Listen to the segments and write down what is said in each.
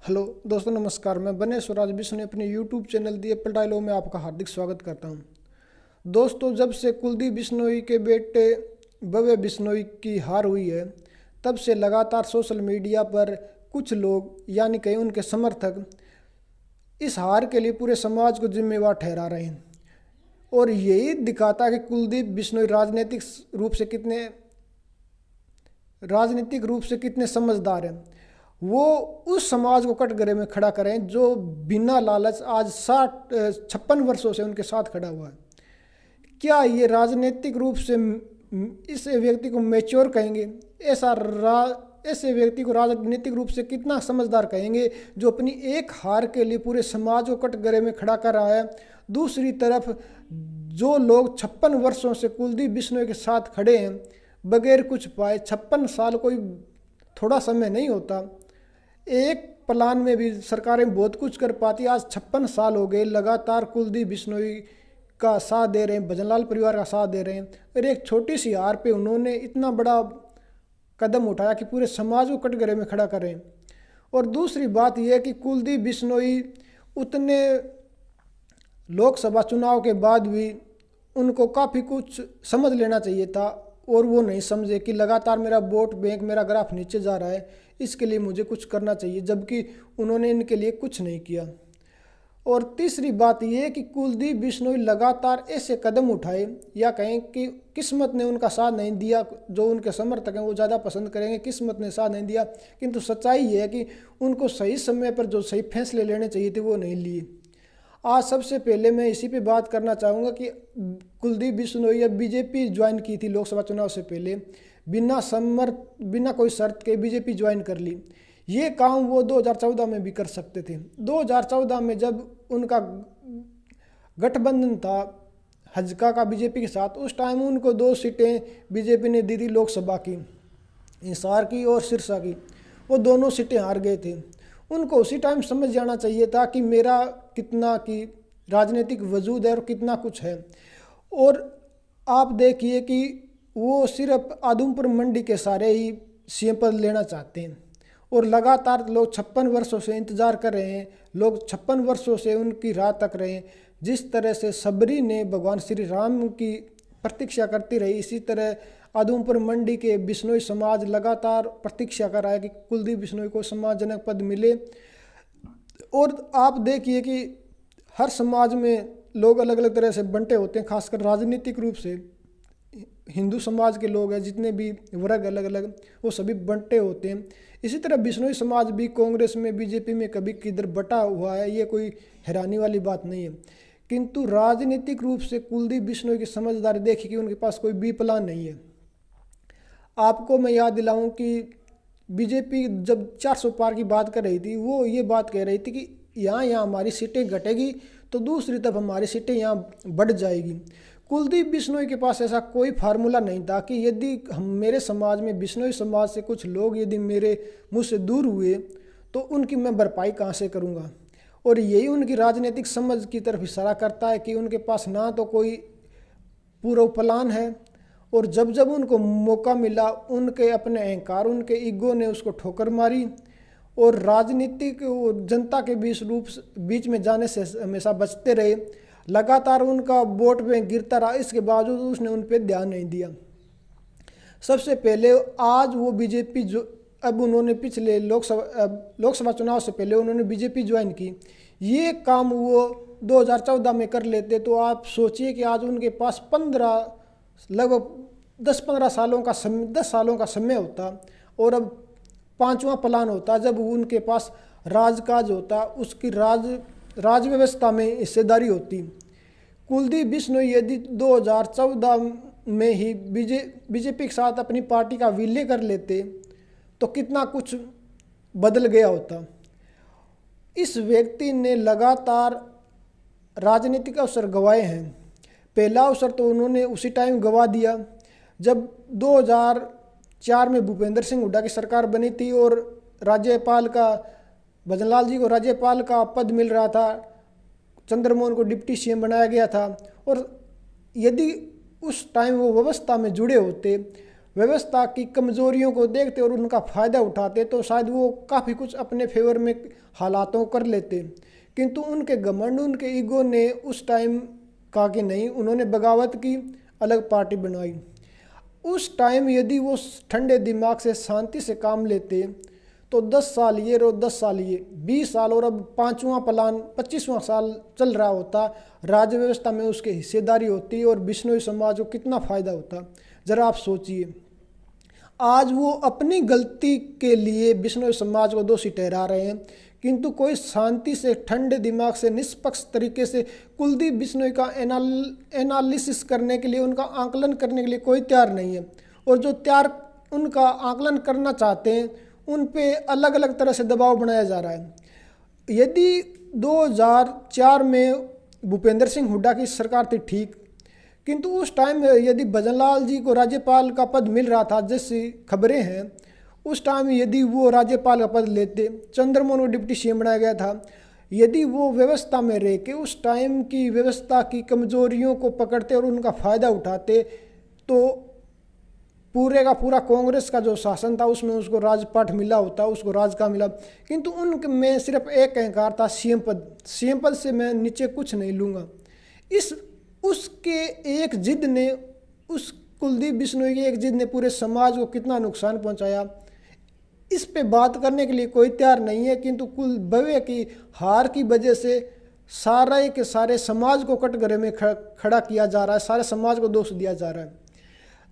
Hello दोस्तों, नमस्कार। मैं बने स्वराज बिश्नोई अपने यूट्यूब चैनल दी एप्पल डायलॉग में आपका हार्दिक स्वागत करता हूं। दोस्तों, जब से कुलदीप बिश्नोई के बेटे भव्य बिश्नोई की हार हुई है, तब से लगातार सोशल मीडिया पर कुछ लोग यानी कई उनके समर्थक इस हार के लिए पूरे समाज को जिम्मेवार ठहरा रहे हैं। और यही दिखाता है कि कुलदीप बिश्नोई राजनीतिक रूप से कितने समझदार हैं। वो उस समाज को कटघरे में खड़ा करें जो बिना लालच आज 56 वर्षों से उनके साथ खड़ा हुआ है। क्या ये राजनीतिक रूप से इस व्यक्ति को मैच्योर कहेंगे? ऐसे व्यक्ति को राजनीतिक रूप से कितना समझदार कहेंगे जो अपनी एक हार के लिए पूरे समाज को कटघरे में खड़ा कर रहा है। दूसरी तरफ जो लोग 56 वर्षों से कुलदीप बिश्नोई के साथ खड़े हैं बगैर कुछ पाए, 56 साल कोई थोड़ा समय नहीं होता। एक प्लान में भी सरकारें बहुत कुछ कर पाती। आज 56 साल हो गए लगातार कुलदीप बिश्नोई का साथ दे रहे हैं, भजनलाल परिवार का साथ दे रहे हैं, और एक छोटी सी हार पे उन्होंने इतना बड़ा कदम उठाया कि पूरे समाज को कटघरे में खड़ा करें। और दूसरी बात यह है कि कुलदीप बिश्नोई उतने लोकसभा चुनाव के बाद भी उनको काफ़ी कुछ समझ लेना चाहिए था, और वो नहीं समझे कि लगातार मेरा वोट बैंक, मेरा ग्राफ नीचे जा रहा है, इसके लिए मुझे कुछ करना चाहिए, जबकि उन्होंने इनके लिए कुछ नहीं किया। और तीसरी बात यह है कि कुलदीप बिश्नोई लगातार ऐसे कदम उठाए, या कहें कि किस्मत ने उनका साथ नहीं दिया। जो उनके समर्थक हैं वो ज़्यादा पसंद करेंगे किस्मत ने साथ नहीं दिया, किंतु सच्चाई ये है कि उनको सही समय पर जो सही फैसले लेने चाहिए थे वो नहीं लिए। आज सबसे पहले मैं इसी पे बात करना चाहूँगा कि कुलदीप बिश्नोई अब बीजेपी ज्वाइन की थी लोकसभा चुनाव से पहले, बिना कोई शर्त के बीजेपी ज्वाइन कर ली। ये काम वो 2014 में भी कर सकते थे। 2014 में जब उनका गठबंधन था हजका का बीजेपी के साथ, उस टाइम उनको 2 सीटें बीजेपी ने दी थी लोकसभा की, हिसार की और सिरसा की। वो दोनों सीटें हार गए थे। उनको उसी टाइम समझ जाना चाहिए था कि मेरा कितना की राजनीतिक वजूद है और कितना कुछ है। और आप देखिए कि वो सिर्फ आदमपुर मंडी के सारे ही सीएम पद लेना चाहते हैं, और लगातार लोग 56 वर्षों से इंतज़ार कर रहे हैं। लोग 56 वर्षों से उनकी राह तक रहे हैं। जिस तरह से सबरी ने भगवान श्री राम की प्रतीक्षा करती रही, इसी तरह आदमपुर मंडी के बिश्नोई समाज लगातार प्रतीक्षा कर रहा है कि कुलदीप बिश्नोई को सम्मानजनक पद मिले। और आप देखिए कि हर समाज में लोग अलग अलग तरह से बंटे होते हैं, खासकर राजनीतिक रूप से हिंदू समाज के लोग हैं, जितने भी वर्ग अलग अलग, वो सभी बंटे होते हैं। इसी तरह बिश्नोई समाज भी कांग्रेस में, बीजेपी में कभी किधर बटा हुआ है, ये कोई हैरानी वाली बात नहीं है। किंतु राजनीतिक रूप से कुलदीप बिश्नोई की समझदारी देखी कि उनके पास कोई बी प्लान नहीं है। आपको मैं याद दिलाऊं कि बीजेपी जब 400 पार की बात कर रही थी, वो ये बात कह रही थी कि यहाँ हमारी सीटें घटेगी तो दूसरी तरफ हमारी सीटें यहाँ बढ़ जाएगी। कुलदीप बिश्नोई के पास ऐसा कोई फार्मूला नहीं था कि यदि मेरे समाज में, बिश्नोई समाज से कुछ लोग यदि मेरे मुँह से दूर हुए तो उनकी मैं भरपाई कहाँ से करूँगा। और यही उनकी राजनीतिक समझ की तरफ इशारा करता है कि उनके पास ना तो कोई पूर्व प्लान है, और जब जब उनको मौका मिला उनके अपने अहंकार, उनके ईगो ने उसको ठोकर मारी, और राजनीतिक जनता के बीच में जाने से हमेशा बचते रहे। लगातार उनका वोट बैंक गिरता रहा, इसके बावजूद उसने उन पर ध्यान नहीं दिया। सबसे पहले आज वो बीजेपी जो अब उन्होंने पिछले लोकसभा चुनाव से पहले उन्होंने बीजेपी ज्वाइन की, ये काम वो 2014 में कर लेते तो आप सोचिए कि आज उनके पास लगभग 10-15 सालों का 10 सालों का समय होता, और अब 5वां प्लान होता जब उनके पास राजकाज होता, उसकी राज व्यवस्था में हिस्सेदारी होती। कुलदीप बिश्नोई यदि 2014 में ही बीजेपी के साथ अपनी पार्टी का विलय कर लेते तो कितना कुछ बदल गया होता। इस व्यक्ति ने लगातार राजनीतिक अवसर गंवाए हैं। पहला अवसर तो उन्होंने उसी टाइम गंवा दिया जब 2004 में भूपेंद्र सिंह हुड्डा की सरकार बनी थी और राज्यपाल का, भजनलाल जी को राज्यपाल का पद मिल रहा था, चंद्रमोहन को डिप्टी सीएम बनाया गया था। और यदि उस टाइम वो व्यवस्था में जुड़े होते व्यवस्था की कमजोरियों को देखते और उनका फ़ायदा उठाते तो शायद वो काफ़ी कुछ अपने फेवर में हालातों कर लेते, किंतु उनके घमंड, उनके ईगो ने उस टाइम कहा कि नहीं, उन्होंने बगावत की, अलग पार्टी बनाई। उस टाइम यदि वो ठंडे दिमाग से शांति से काम लेते तो 10 साल ये और 10 साल ये 20 साल और अब 5वां प्लान 25वां साल चल रहा होता, राज्य व्यवस्था में उसकी हिस्सेदारी होती और बिश्नोई समाज को कितना फ़ायदा होता। ज़रा आप सोचिए, आज वो अपनी गलती के लिए बिश्नोई समाज को दोषी ठहरा रहे हैं, किंतु कोई शांति से, ठंडे दिमाग से, निष्पक्ष तरीके से कुलदीप बिश्नोई का एनालिसिस करने के लिए, उनका आकलन करने के लिए कोई तैयार नहीं है। और जो तैयार उनका आकलन करना चाहते हैं उन पे अलग अलग तरह से दबाव बनाया जा रहा है। यदि 2004 में भूपेंद्र सिंह हुड्डा की सरकार थी ठीक, किंतु उस टाइम यदि भजनलाल जी को राज्यपाल का पद मिल रहा था, जैसी खबरें हैं, उस टाइम यदि वो राज्यपाल का पद लेते, चंद्रमोहन को डिप्टी सीएम बनाया गया था, यदि वो व्यवस्था में रह के उस टाइम की व्यवस्था की कमजोरियों को पकड़ते और उनका फ़ायदा उठाते तो पूरे का पूरा कांग्रेस का जो शासन था उसमें उसको राजपाट मिला होता, उसको राज का मिला। किंतु उनमें सिर्फ एक अहंकार था, सीएम पद। सीएम पद से मैं नीचे कुछ नहीं लूँगा। उसके एक जिद ने, उस कुलदीप बिश्नोई की एक जिद ने पूरे समाज को कितना नुकसान पहुंचाया, इस पे बात करने के लिए कोई तैयार नहीं है। किंतु कुल भव्य की हार की वजह से सारे के सारे समाज को कटघरे में खड़ा किया जा रहा है, सारे समाज को दोष दिया जा रहा है।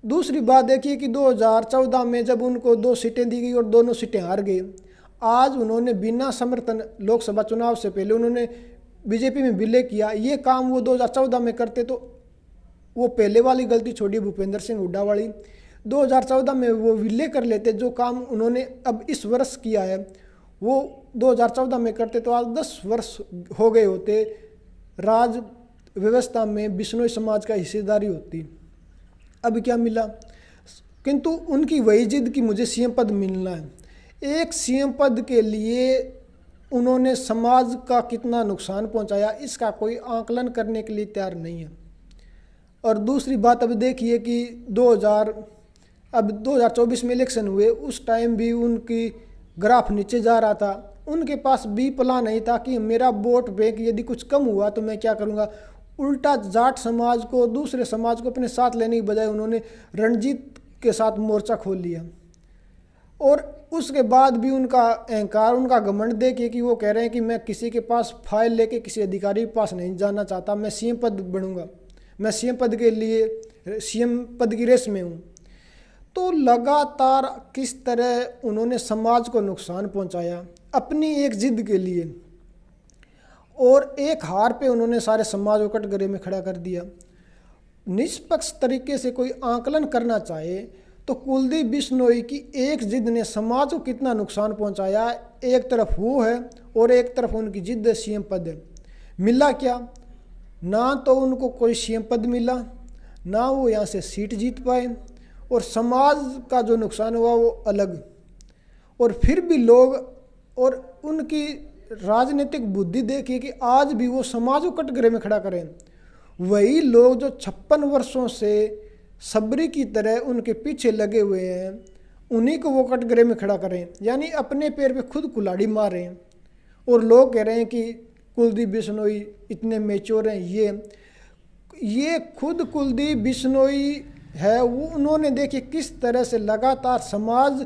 दूसरी बात देखिए कि 2014 में जब उनको 2 सीटें दी गई और दोनों सीटें हार गए, आज उन्होंने बिना समर्थन लोकसभा चुनाव से पहले उन्होंने बीजेपी में विलय किया। ये काम वो 2014 में करते तो वो पहले वाली गलती छोड़ी, भूपेंद्र सिंह हुड्डा वाली, 2014 में वो विलय कर लेते। जो काम उन्होंने अब इस वर्ष किया है वो 2014 में करते तो आज 10 वर्ष हो गए होते, राज व्यवस्था में बिश्नोई समाज का हिस्सेदारी होती। अब क्या मिला, किंतु उनकी वही जिद कि मुझे सीएम पद मिलना है। एक सीएम पद के लिए उन्होंने समाज का कितना नुकसान पहुंचाया, इसका कोई आकलन करने के लिए तैयार नहीं है। और दूसरी बात, अब देखिए कि 2024 में इलेक्शन हुए, उस टाइम भी उनकी ग्राफ नीचे जा रहा था। उनके पास भी प्लान नहीं था कि मेरा वोट बैंक यदि कुछ कम हुआ तो मैं क्या करूँगा। उल्टा जाट समाज को, दूसरे समाज को अपने साथ लेने की बजाय उन्होंने रणजीत के साथ मोर्चा खोल लिया। और उसके बाद भी उनका अहंकार, उनका घमंड देखिए कि वो कह रहे हैं कि मैं किसी के पास फाइल लेके किसी अधिकारी के पास नहीं जाना चाहता, मैं सीएम पद बनूंगा, मैं सीएम पद के लिए सीएम पद की रेस में हूँ। तो लगातार किस तरह उन्होंने समाज को नुकसान पहुँचाया अपनी एक जिद के लिए, और एक हार पे उन्होंने सारे समाज को कटघरे में खड़ा कर दिया। निष्पक्ष तरीके से कोई आकलन करना चाहे तो कुलदीप बिश्नोई की एक जिद ने समाज को कितना नुकसान पहुंचाया, एक तरफ वो है और एक तरफ उनकी जिद है सीएम पद है। मिला क्या, ना तो उनको कोई सीएम पद मिला, ना वो यहाँ से सीट जीत पाए, और समाज का जो नुकसान हुआ वो अलग। और फिर भी लोग, और उनकी राजनीतिक बुद्धि देखिए कि आज भी वो समाज को कटघरे में खड़ा करें। वही लोग जो 56 वर्षों से सबरी की तरह उनके पीछे लगे हुए हैं, उन्हीं को वो कटघरे में खड़ा करें, यानी अपने पैर पे खुद कुल्हाड़ी मार रहे हैं। और लोग कह रहे हैं कि कुलदीप बिश्नोई इतने मेच्योर हैं। ये खुद कुलदीप बिश्नोई है, वो उन्होंने देखिए किस तरह से लगातार समाज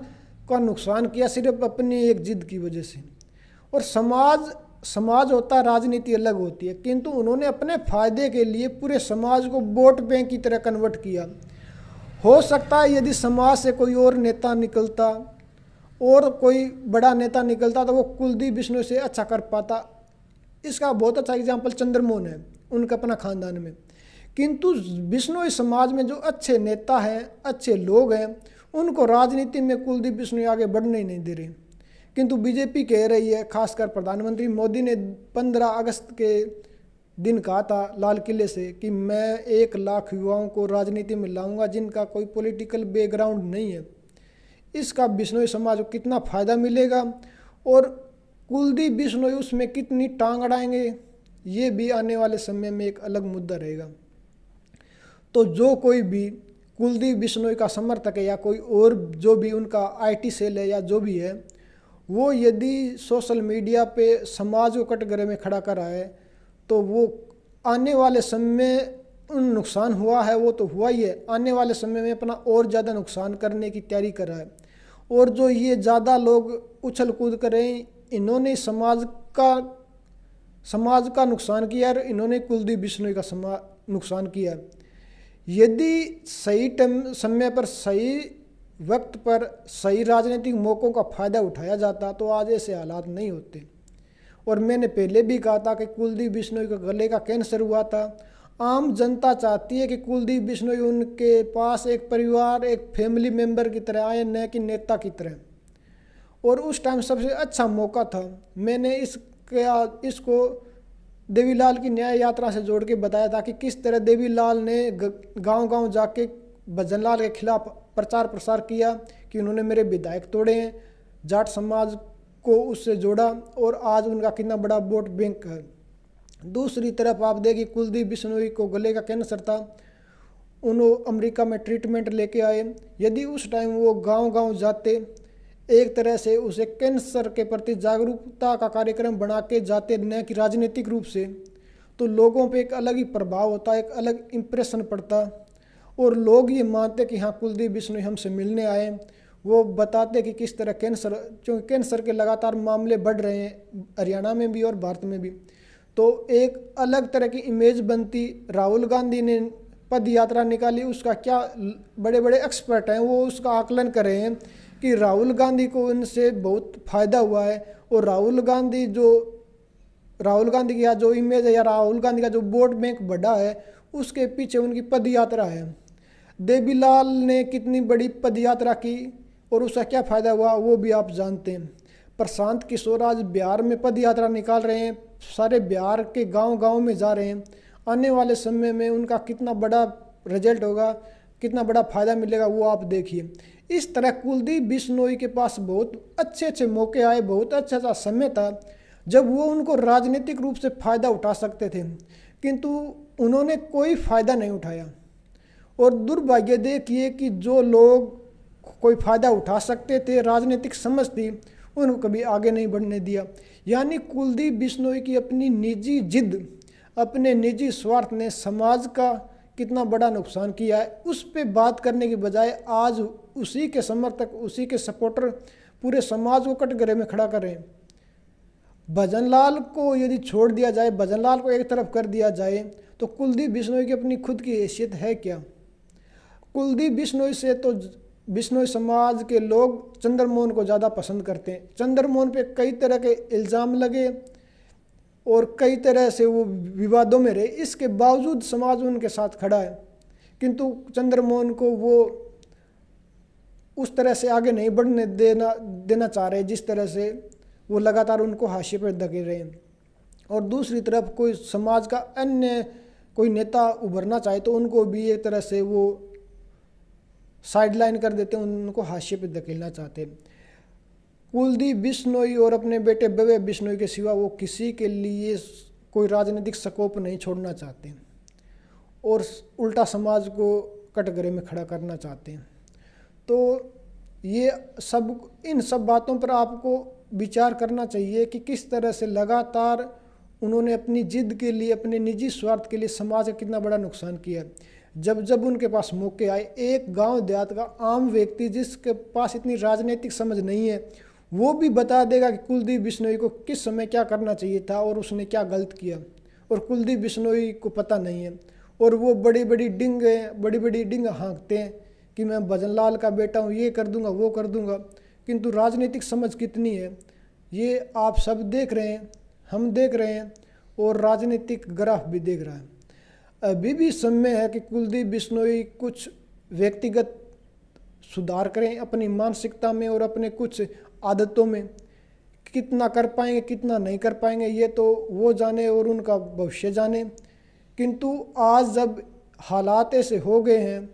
का नुकसान किया सिर्फ अपनी एक जिद की वजह से। और समाज होता है, राजनीति अलग होती है, किंतु उन्होंने अपने फायदे के लिए पूरे समाज को वोट बैंक की तरह कन्वर्ट किया। हो सकता है यदि समाज से कोई और नेता निकलता और कोई बड़ा नेता निकलता तो वो कुलदीप बिश्नोई से अच्छा कर पाता। इसका बहुत अच्छा एग्जाम्पल चंद्रमोहन है, उनका अपना खानदान में। किंतु बिश्नोई समाज में जो अच्छे नेता हैं, अच्छे लोग हैं, उनको राजनीति में कुलदीप बिश्नोई आगे बढ़ने ही नहीं दे रहे। किंतु बीजेपी कह रही है, खासकर प्रधानमंत्री मोदी ने 15 अगस्त के दिन कहा था लाल किले से कि मैं 1 लाख युवाओं को राजनीति में लाऊंगा जिनका कोई पॉलिटिकल बैकग्राउंड नहीं है। इसका बिश्नोई समाज को कितना फ़ायदा मिलेगा और कुलदीप बिश्नोई उसमें कितनी टांग अड़ाएंगे, ये भी आने वाले समय में एक अलग मुद्दा रहेगा। तो जो कोई भी कुलदीप बिश्नोई का समर्थक है या कोई और जो भी उनका आईटी सेल है या जो भी है, वो यदि सोशल मीडिया पे समाज को कटघरे में खड़ा कर रहा है तो वो आने वाले समय में उन नुकसान हुआ है वो तो हुआ ही है, आने वाले समय में अपना और ज़्यादा नुकसान करने की तैयारी कर रहा है। और जो ये ज़्यादा लोग उछल कूद करें, इन्होंने समाज का नुकसान किया और इन्होंने कुलदीप बिश्नोई का नुकसान किया। यदि सही समय पर, सही वक्त पर, सही राजनीतिक मौक़ों का फ़ायदा उठाया जाता तो आज ऐसे हालात नहीं होते। और मैंने पहले भी कहा था कि कुलदीप बिश्नोई को गले का कैंसर हुआ था। आम जनता चाहती है कि कुलदीप बिश्नोई उनके पास एक परिवार, एक फैमिली मेंबर की तरह आए, न कि नेता की तरह। और उस टाइम सबसे अच्छा मौका था। मैंने इसको देवीलाल की न्याय यात्रा से जोड़ के बताया था कि किस तरह देवीलाल ने गांव-गांव जाके भजनलाल के खिलाफ प्रचार प्रसार किया कि उन्होंने मेरे विधायक तोड़े हैं, जाट समाज को उससे जोड़ा और आज उनका कितना बड़ा वोट बैंक है। दूसरी तरफ आप देखिए कुलदीप बिश्नोई को गले का कैंसर था, उन्होंने अमेरिका में ट्रीटमेंट लेके आए। यदि उस टाइम वो गांव-गांव जाते, एक तरह से उसे कैंसर के प्रति जागरूकता का कार्यक्रम बना के जाते, न कि राजनीतिक रूप से, तो लोगों पे एक अलग ही प्रभाव होता, एक अलग इम्प्रेशन पड़ता और लोग ये मानते कि हाँ कुलदीप बिश्नोई हमसे मिलने आए। वो बताते कि किस तरह कैंसर, क्योंकि कैंसर के लगातार मामले बढ़ रहे हैं हरियाणा में भी और भारत में भी, तो एक अलग तरह की इमेज बनती। राहुल गांधी ने पद यात्रा निकाली, उसका क्या बड़े बड़े एक्सपर्ट हैं वो उसका आकलन कर रहे हैं कि राहुल गांधी को इनसे बहुत फ़ायदा हुआ है। और राहुल गांधी की जो इमेज है या राहुल गांधी का जो वोट बैंक बढ़ा है उसके पीछे उनकी पद यात्रा है। देवीलाल ने कितनी बड़ी पद यात्रा की और उसका क्या फ़ायदा हुआ वो भी आप जानते हैं। प्रशांत किशोर आज बिहार में पद यात्रा निकाल रहे हैं, सारे बिहार के गांव-गांव में जा रहे हैं। आने वाले समय में उनका कितना बड़ा रिजल्ट होगा, कितना बड़ा फ़ायदा मिलेगा वो आप देखिए। इस तरह कुलदीप बिश्नोई के पास बहुत अच्छे अच्छे मौके आए, बहुत अच्छा समय था जब वो उनको राजनीतिक रूप से फ़ायदा उठा सकते थे, किंतु उन्होंने कोई फ़ायदा नहीं उठाया। और दुर्भाग्य देखिए कि जो लोग कोई फ़ायदा उठा सकते थे, राजनीतिक समझ थी, उनको कभी आगे नहीं बढ़ने दिया। यानी कुलदीप बिश्नोई की अपनी निजी जिद, अपने निजी स्वार्थ ने समाज का कितना बड़ा नुकसान किया है, उस पे बात करने के बजाय आज उसी के समर्थक, उसी के सपोर्टर पूरे समाज को कटघरे में खड़ा कर रहे हैं। भजनलाल को यदि छोड़ दिया जाए, भजनलाल को एक तरफ कर दिया जाए, तो कुलदीप बिश्नोई की अपनी खुद की हैसियत है क्या? कुलदीप बिश्नोई से तो बिश्नोई समाज के लोग चंद्रमोहन को ज़्यादा पसंद करते हैं। चंद्रमोहन पे कई तरह के इल्ज़ाम लगे और कई तरह से वो विवादों में रहे, इसके बावजूद समाज उनके साथ खड़ा है। किंतु चंद्रमोहन को वो उस तरह से आगे नहीं बढ़ने देना चाह रहे जिस तरह से वो लगातार उनको हाशिए पर धकेल रहे हैं। और दूसरी तरफ कोई समाज का अन्य कोई नेता उभरना चाहे तो उनको भी एक तरह से वो साइडलाइन कर देते हैं, उनको हाशिए पर धकेलना चाहते हैं। कुलदीप बिश्नोई और अपने बेटे भव्य बिश्नोई के सिवा वो किसी के लिए कोई राजनीतिक स्कोप नहीं छोड़ना चाहते और उल्टा समाज को कटघरे में खड़ा करना चाहते हैं। तो ये इन सब बातों पर आपको विचार करना चाहिए कि किस तरह से लगातार उन्होंने अपनी जिद के लिए, अपने निजी स्वार्थ के लिए समाज का कितना बड़ा नुकसान किया। जब उनके पास मौके आए, एक गांव देहात का आम व्यक्ति जिसके पास इतनी राजनीतिक समझ नहीं है, वो भी बता देगा कि कुलदीप बिश्नोई को किस समय क्या करना चाहिए था और उसने क्या गलत किया। और कुलदीप बिश्नोई को पता नहीं है और वो बड़ी बड़ी डिंग हाँकते हैं कि मैं भजनलाल का बेटा हूँ, ये कर दूंगा, वो कर दूंगा। किंतु राजनीतिक समझ कितनी है ये आप सब देख रहे हैं, हम देख रहे हैं और राजनीतिक ग्राफ भी देख रहा है। अभी भी समय है कि कुलदीप बिश्नोई कुछ व्यक्तिगत सुधार करें अपनी मानसिकता में और अपने कुछ आदतों में। कितना कर पाएंगे, कितना नहीं कर पाएंगे, ये तो वो जाने और उनका भविष्य जाने। किंतु आज जब हालात ऐसे हो गए हैं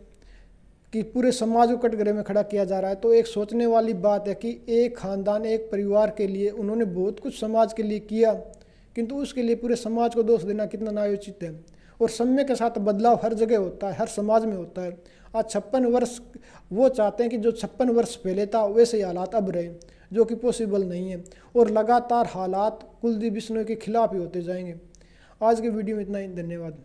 कि पूरे समाज को कटघरे में खड़ा किया जा रहा है, तो एक सोचने वाली बात है कि एक ख़ानदान, एक परिवार के लिए उन्होंने बहुत कुछ समाज के लिए किया, किंतु उसके लिए पूरे समाज को दोष देना कितना नायोचित है। और समय के साथ बदलाव हर जगह होता है, हर समाज में होता है। आज 56 वर्ष वो चाहते हैं कि जो 56 वर्ष पहले था वैसे ही हालात अब रहे, जो कि पॉसिबल नहीं है, और लगातार हालात कुलदीप बिश्नोई के खिलाफ ही होते जाएंगे। आज के वीडियो में इतना ही, धन्यवाद।